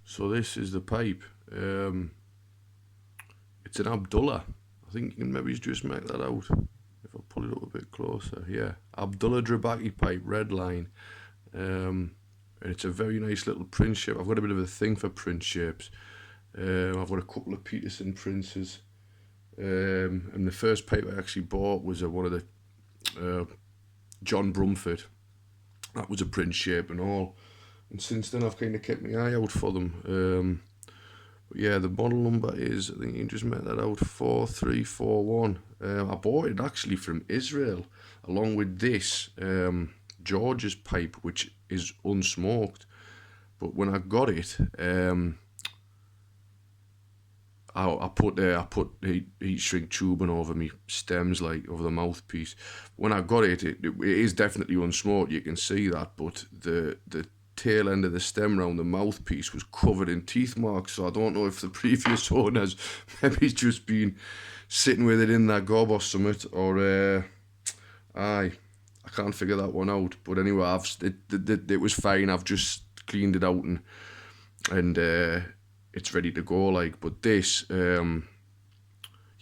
So this is the pipe. It's an Abdullah. I think you can maybe just make that out if I pull it up a bit closer. Yeah, Abdullah Drabaki pipe, red line. And it's a very nice little print shape. I've got a bit of a thing for print shapes. I've got a couple of Peterson princes. And the first pipe I actually bought was one of the John Brumford. That was a print shape and all. And since then I've kind of kept my eye out for them. But yeah, the model number is, I think you can just make that out, 4341. I bought it actually from Israel, along with this George's pipe, which is unsmoked. But when I got it, I put heat shrink tubing over me stems, like over the mouthpiece. When I got it, it is definitely unsmoked. You can see that, but the tail end of the stem round the mouthpiece was covered in teeth marks. So I don't know if the previous owners maybe just been sitting with it in their gob or something, or I can't figure that one out. But anyway, it was fine. I've just cleaned it out and it's ready to go. Like, but this you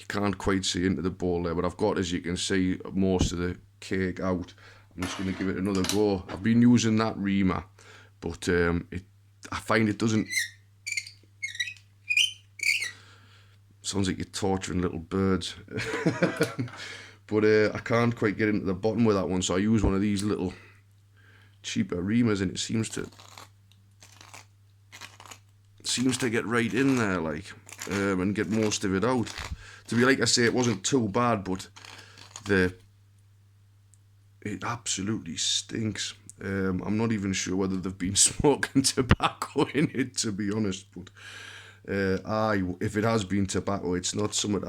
can't quite see into the bowl there, but I've got, as you can see, most of the cake out. I'm just going to give it another go. I've been using that reamer, but I find it doesn't. Sounds like you're torturing little birds. But I can't quite get into the bottom with that one, so I use one of these little cheaper reamers, and it seems to get right in there, like, and get most of it out. To be like I say, it wasn't too bad, but it absolutely stinks. I'm not even sure whether they've been smoking tobacco in it, to be honest. But if it has been tobacco, it's not something.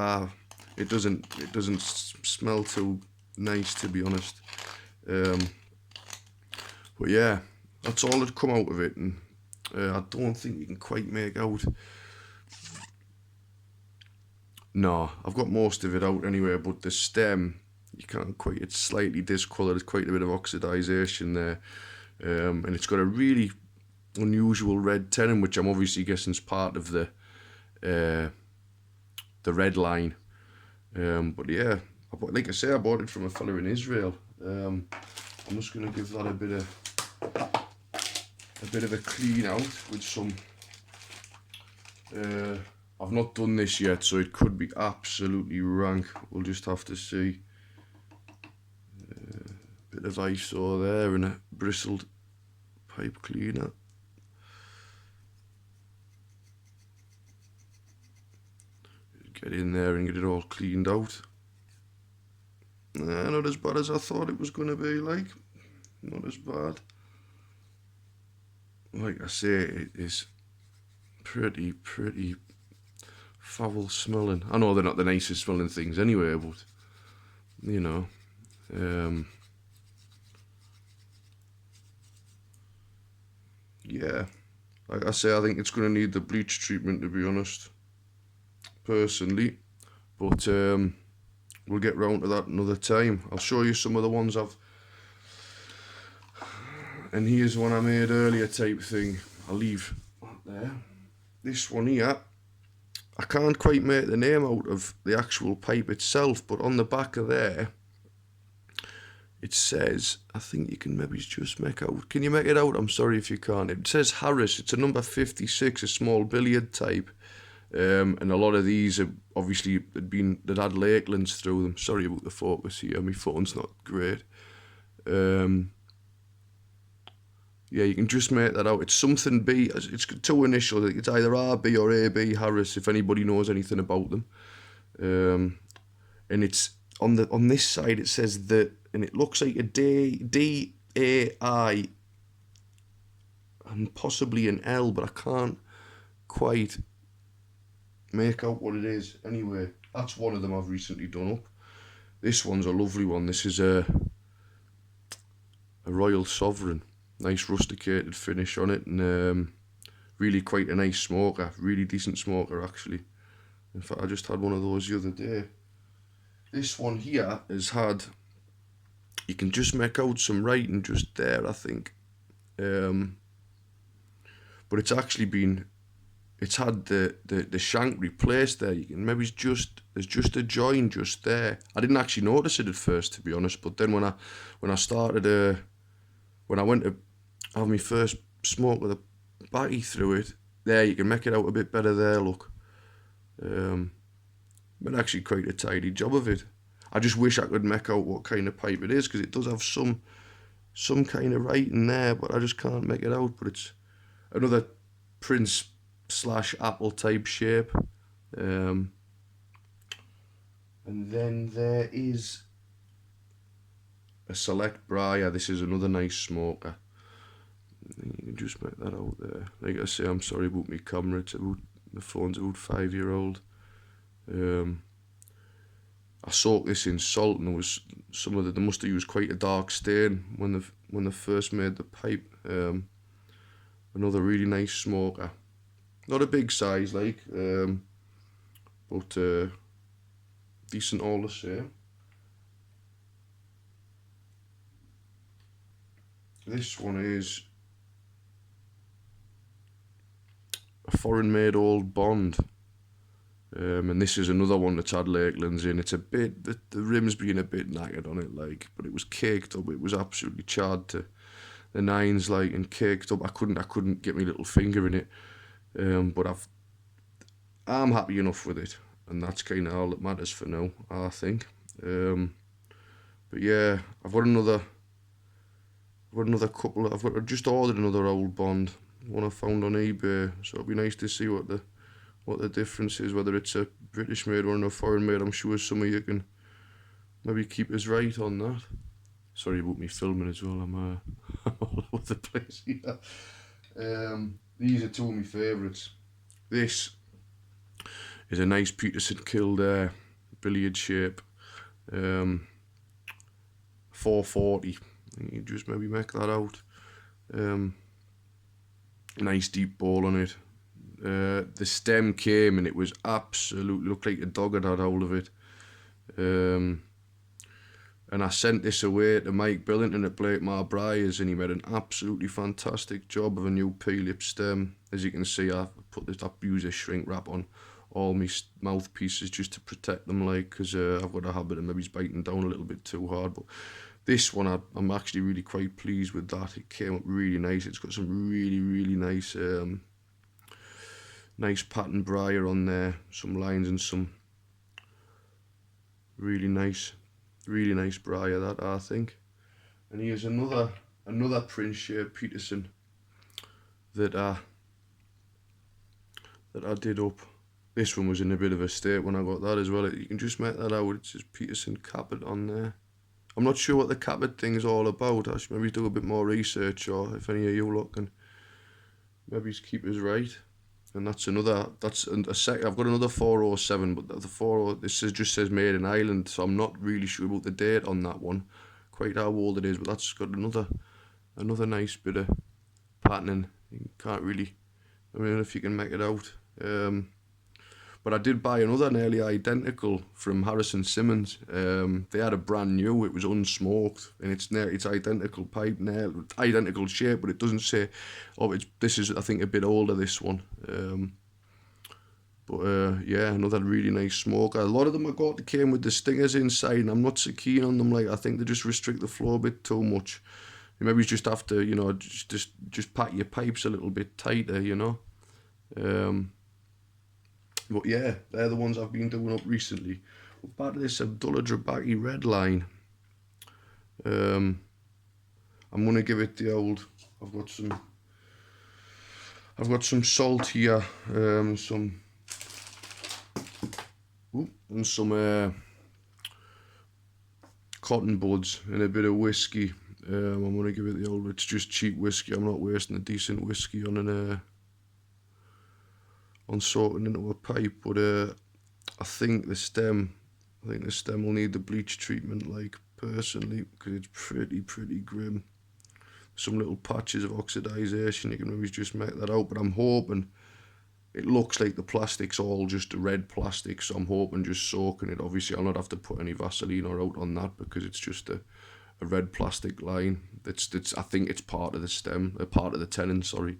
It doesn't smell too nice, to be honest. But yeah, that's all that come out of it, and I don't think you can quite make out. No, I've got most of it out anyway, but the stem, you can't quite, it's slightly discoloured, there's quite a bit of oxidisation there. And it's got a really unusual red tenon, which I'm obviously guessing is part of the red line. But yeah, like I say, I bought it from a fella in Israel. I'm just going to give that a bit of a clean out with some. I've not done this yet, so it could be absolutely rank. We'll just have to see. Bit of ISO there and a bristled pipe cleaner. Get in there and get it all cleaned out. Not as bad as I thought it was going to be, like. Not as bad. Like I say, it is pretty foul smelling. I know they're not the nicest smelling things anyway, but, you know. Yeah, like I say, I think it's going to need the bleach treatment, to be honest, personally. But we'll get round to that another time. I'll show you some of the ones I've. And here's one I made earlier, type thing. I'll leave that there. This one here, I can't quite make the name out of the actual pipe itself, but on the back of there, it says, I think you can maybe just make out. Can you make it out? I'm sorry if you can't. It says Harris. It's a number 56, a small billiard type. And a lot of these have obviously that had Lakelands through them. Sorry about the focus here. My phone's not great. Yeah, you can just make that out. It's something B. It's two initials. It's either RB or AB Harris, if anybody knows anything about them. And it's on this side. It says that, and it looks like a D-A-I and possibly an L, but I can't quite make out what it is. Anyway, that's one of them I've recently done up. This one's a lovely one. This is a Royal Sovereign. Nice rusticated finish on it, and really quite a nice smoker. Really decent smoker, actually. In fact, I just had one of those the other day. This one here has had, you can just make out some writing just there, I think. But it's actually been it's had the shank replaced there. You can maybe there's just a join just there. I didn't actually notice it at first, to be honest, but then when I started when I went to have my first smoke with a batty through it, there you can make it out a bit better there, look. But actually quite a tidy job of it. I just wish I could make out what kind of pipe it is, because it does have some kind of writing there, but I just can't make it out. But it's another Prince / Apple type shape. And then there is a Select Briar. This is another nice smoker. You can just make that out there. Like I say, I'm sorry about my camera. The phone's about 5-year-old. I soaked this in salt, and there was they must have used quite a dark stain when they first made the pipe. Another really nice smoker. Not a big size, like, but decent all the same. This one is a foreign-made Old Bond. And this is another one that's had Lakelands in. It's a bit, the rim's been a bit knackered on it, like, but it was caked up. It was absolutely charred to the nines, like, and caked up. I couldn't get my little finger in it. But I'm happy enough with it, and that's kind of all that matters for now, I think. But yeah, I've just ordered another Old Bond, one I found on eBay. So it'll be nice to see what the difference is, whether it's a British made or a foreign made. I'm sure some of you can maybe keep us right on that. Sorry about me filming as well, I'm all over the place here. These are two of my favourites. This is a nice Peterson Kildare billiard shape, 440. You just maybe make that out. Nice deep ball on it. The stem came and it was absolutely, looked like a dog had hold of it. And I sent this away to Mike Billington at Blakemore Briars, and he made an absolutely fantastic job of a new P-lip stem. As you can see, I've used a shrink wrap on all my mouthpieces just to protect them, like, because I've got a habit of maybe biting down a little bit too hard. But this one, I'm actually really quite pleased with that. It came up really nice. It's got some really, really nice nice pattern briar on there, some lines and some really nice briar, that, I think. And here's another Prince shape Peterson that I did up. This one was in a bit of a state when I got that as well. You can just make that out. It says Peterson Capit on there. I'm not sure what the Capit thing is all about. I should maybe do a bit more research, or if any of you lot can maybe keep us right. And that's a sec. I've got another 407, but the 40, this just says made in Ireland, so I'm not really sure about the date on that one, quite how old it is. But that's got another nice bit of patterning. You can't really, I mean, if you can make it out. But I did buy another nearly identical from Harrison Simmons. They had a brand new. It was unsmoked, and it's identical pipe, identical shape, but it doesn't say. Oh, this is, I think, a bit older, this one. Yeah, another really nice smoker. A lot of them came with the stingers inside, and I'm not so keen on them. Like, I think they just restrict the flow a bit too much. You maybe just have to, just pack your pipes a little bit tighter, But yeah, they're the ones I've been doing up recently. But back to this Abdullah Drabaki red line. I'm gonna give it the old. I've got some salt here, and some cotton buds and a bit of whiskey. I'm gonna give it the old. It's just cheap whiskey. I'm not wasting a decent whiskey on sorting into a pipe, but I think the stem will need the bleach treatment, like, personally, because it's pretty grim. Some little patches of oxidization, you can maybe just make that out, but I'm hoping, it looks like the plastic's all just a red plastic, so I'm hoping just soaking it. Obviously I'll not have to put any Vaseline or out on that, because it's just a red plastic line. I think it's part of the stem, part of the tenon, sorry.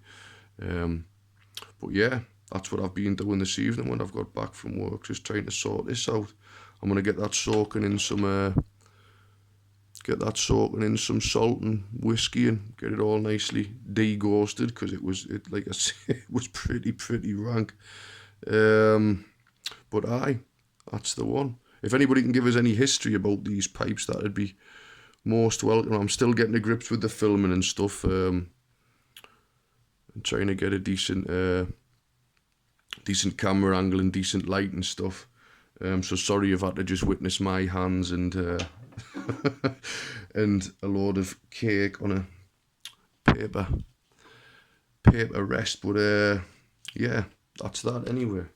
But yeah, that's what I've been doing this evening when I've got back from work, just trying to sort this out. I'm gonna get that soaking in some salt and whiskey and get it all nicely deghosted, because like I say, it was pretty rank. But aye, that's the one. If anybody can give us any history about these pipes, that'd be most welcome. I'm still getting to grips with the filming and stuff, and trying to get a decent camera angle and decent light and stuff. So sorry you've had to just witness my hands and and a load of cake on a paper rest. But yeah, that's that anyway.